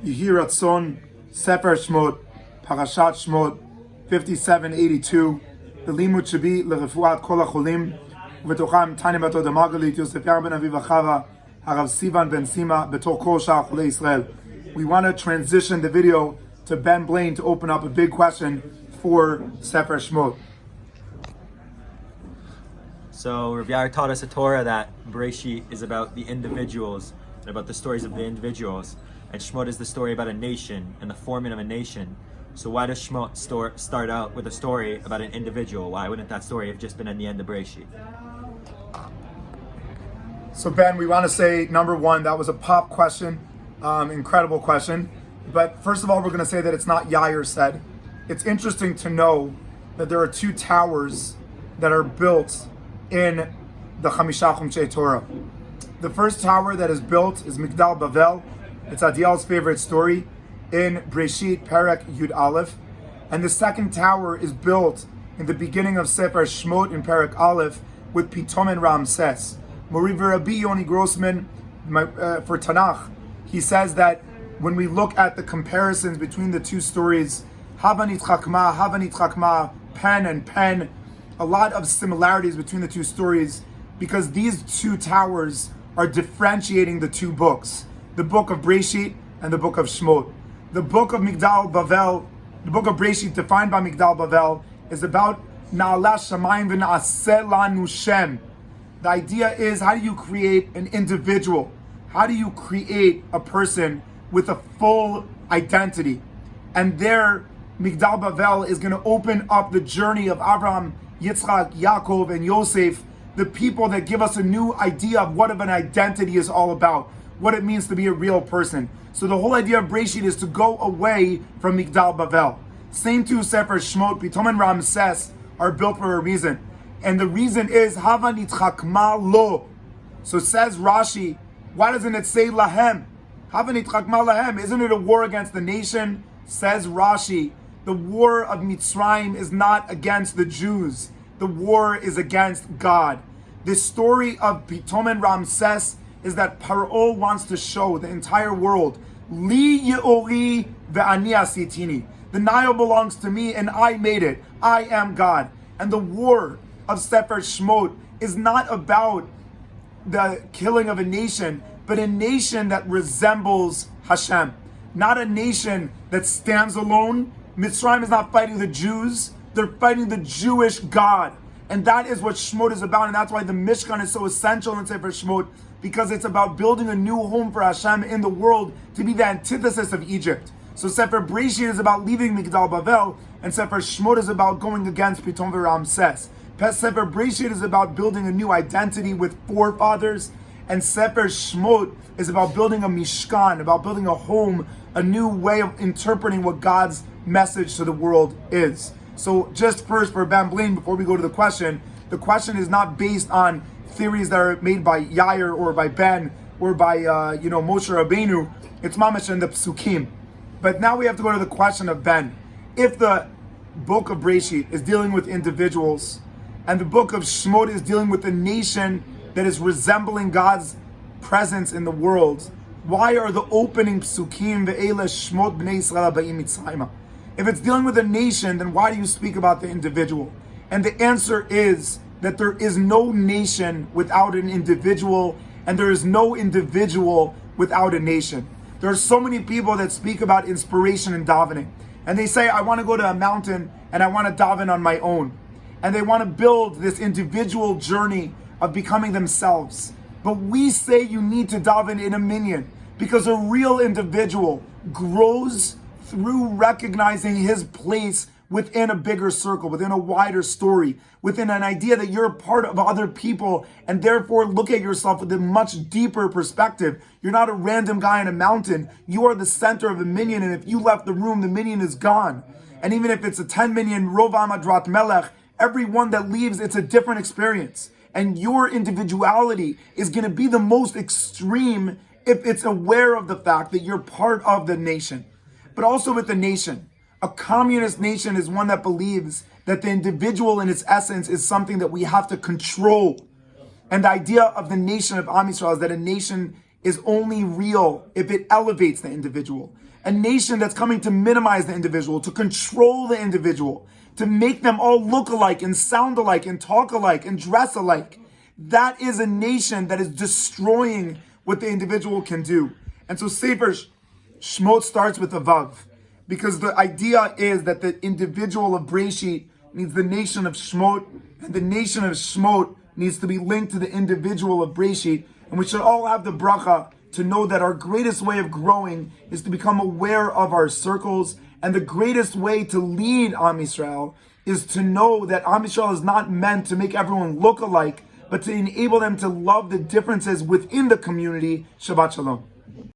Yehi Ratzon, Sefer Shmot, Parashat Shmot, 5782. The limud should be lerefuat kol hacholim, ובתוכם תניא בת הודה מרגלית, יוסף יער ben אביב וחווה, הרב סיוון ben Sima, בתור כל שאר חולי ישראל. We want to transition the video to Ben Blaine to open up a big question for Sefer Shmot. So Rabbi Yair taught us a Torah that Bereshit is about the individuals and about the stories of the individuals, and Shmot is the story about a nation and the forming of a nation. So why does Shmot start out with a story about an individual? Why wouldn't that story have just been in the end of Bereshit? So Ben, we want to say, number one, that was a pop question, incredible question. But first of all, we're going to say that it's not Yair said. It's interesting to know that there are two towers that are built in the Chamisha Chumshei Torah. The first tower that is built is Migdal Bavel. It's Adiel's favorite story in Breshit Perek Yud Aleph. And the second tower is built in the beginning of Sefer Shmot in Perek Aleph with Pitom and Ramses. Mori Rabbi Yoni Grossman, for Tanakh, he says that when we look at the comparisons between the two stories, Havanit Chakma, pen and pen, a lot of similarities between the two stories, because these two towers are differentiating the two books, the book of Breshit and the book of Shmot. The book of Migdal Bavel, the book of Breshit defined by Migdal Bavel, is about Na'ala Shamayim v'na'aseh lanu Shem. The idea is, how do you create an individual? How do you create a person with a full identity? And there, Migdal Bavel is going to open up the journey of Abraham, Yitzchak, Yaakov, and Yosef, the people that give us a new idea of what an identity is all about, what it means to be a real person. So the whole idea of Breshit is to go away from Migdal Bavel. Same two Sefer Shmot, Pitom and Ramses are built for a reason. And the reason is, Hava nitchakma lo. So says Rashi, why doesn't it say lahem? Hava nitchakma lahem. Isn't it a war against the nation? Says Rashi, the war of Mitzrayim is not against the Jews. The war is against God. The story of Pitom and Ramses is that Paro wants to show the entire world, Li Yeori ve'ani asitini. The Nile belongs to me and I made it. I am God. And the war of Sefer Shmot is not about the killing of a nation, but a nation that resembles Hashem. Not a nation that stands alone. Mitzrayim is not fighting the Jews, they're fighting the Jewish God. And that is what Shmot is about, and that's why the Mishkan is so essential in Sefer Shmot, because it's about building a new home for Hashem in the world to be the antithesis of Egypt. So Sefer Breshit is about leaving Migdal Bavel, and Sefer Shmot is about going against Pitom v'Ramses. Sefer Breshit is about building a new identity with forefathers, and Sefer Shmot is about building a Mishkan, about building a home, a new way of interpreting what God's message to the world is. So just first for Ben Blaine, before we go to the question is not based on theories that are made by Yair or by Ben or by Moshe Rabbeinu. It's mamash in the Psukim. But now we have to go to the question of Ben. If the book of Breshit is dealing with individuals, and the book of Shmot is dealing with a nation that is resembling God's presence in the world, why are the opening Psukim ve'ele Shmot b'nei Yisrael ba'im Mitzrayim? If it's dealing with a nation, then why do you speak about the individual? And the answer is that there is no nation without an individual, and there is no individual without a nation. There are so many people that speak about inspiration and davening, and they say, I want to go to a mountain and I want to daven on my own. And they want to build this individual journey of becoming themselves. But we say you need to daven in a minyan, because a real individual grows through recognizing his place within a bigger circle, within a wider story, within an idea that you're a part of other people, and therefore look at yourself with a much deeper perspective. You're not a random guy in a mountain. You are the center of a minyan, and if you left the room, the minyan is gone. And even if it's a 10 minyan, Rov Amadrat Melech, everyone that leaves, it's a different experience. And your individuality is going to be the most extreme if it's aware of the fact that you're part of the nation. But also with the nation, a communist nation is one that believes that the individual in its essence is something that we have to control. And the idea of the nation of Am Yisrael is that a nation is only real if it elevates the individual. A nation that's coming to minimize the individual, to control the individual, to make them all look alike and sound alike and talk alike and dress alike. That is a nation that is destroying what the individual can do. And so Sefer Shmot starts with a Vav, because the idea is that the individual of Breshit needs the nation of Shmot, and the nation of Shmot needs to be linked to the individual of Breshit. And we should all have the bracha to know that our greatest way of growing is to become aware of our circles, and the greatest way to lead Am Yisrael is to know that Am Yisrael is not meant to make everyone look alike, but to enable them to love the differences within the community. Shabbat Shalom.